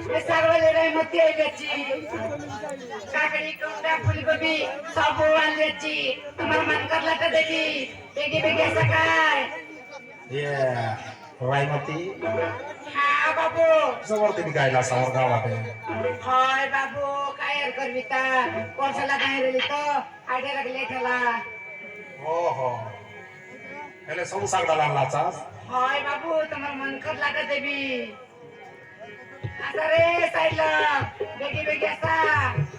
सागवाले मती आइलेची काकडी कोंबडा फुलगोबी सब आणल्याची तुम्हाला मन करला तर देवी बेगी बेगी असं काय ये रायमती हा बाबू जवळ गायला समोर गावात हाय बाबू काय करविता कोर्सला काय रेली तो आडे लागले ठेला हो हो એટલે શું સાગડા લાલા ચાસ हाय बाबू तुम्हाला मन करला तर देवी आता रे साईडला बेगी बेगी असा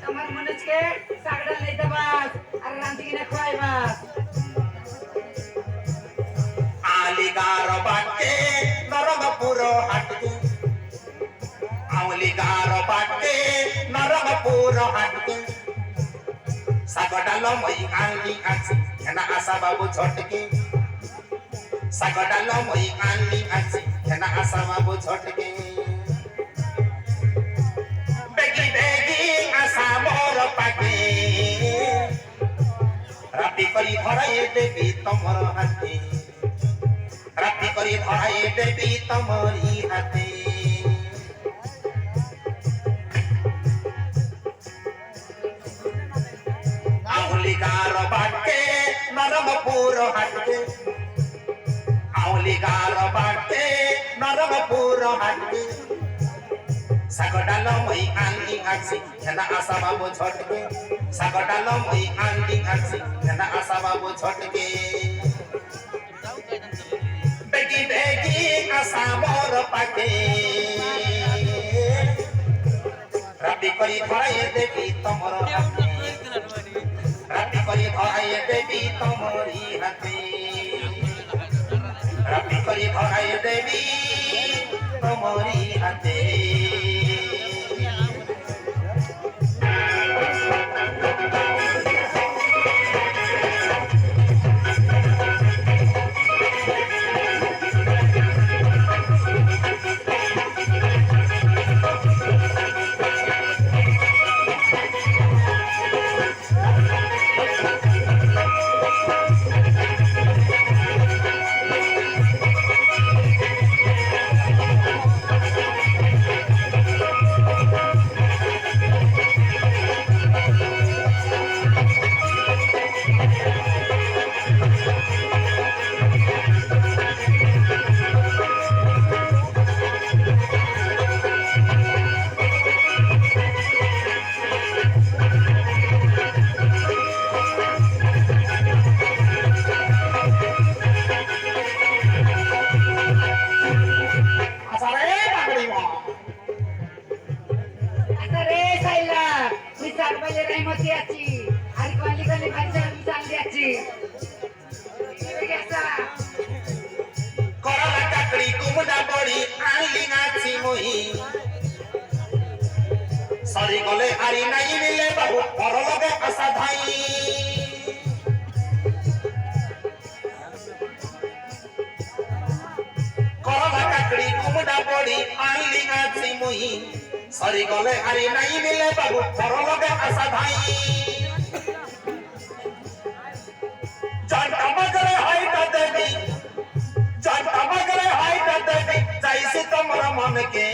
तुम्हाला मनच के सागडा नाही तर बस अरे रांती की नखवाय बस आलिगार बाटे नरमपुर हाटके आलिगार बाटे नरमपुर हाटके सागडालो मै आली आची ह्याना असा बाबू झटके सागडालो मै आली आची ह्याना असा बाबू झटके बेगी बेगी असा मोर पाके राती करी धराए देवी तमर हाते राती करी धराए देवी तमरी हाते आउलिगार बाटे नरमपुर हाटे आउलिगार बाटे नरमपुर हाटे सागडालो मै आंदी आची ह्याना असा बाबू झटके सागडालो मै आंदी आची ह्याना असा बाबू झटके बेगी बेगी असा मोर पाके राती करी धराए देवी तमर हाते राती करी धराए देवी तमरी हाते राती करी धराए देवी तमरी हाते सरी गले आरी नाही मिले बाबू और लगे आशा धाई करला काकड़ी कुमडा पड़ी आईली आची मुही सरी गले आरी नाही मिले बाबू और लगे आशा धाई जंटा मगरे हाइटा देवी जंटा मगरे हाइटा देवी जैसे तमरा मन के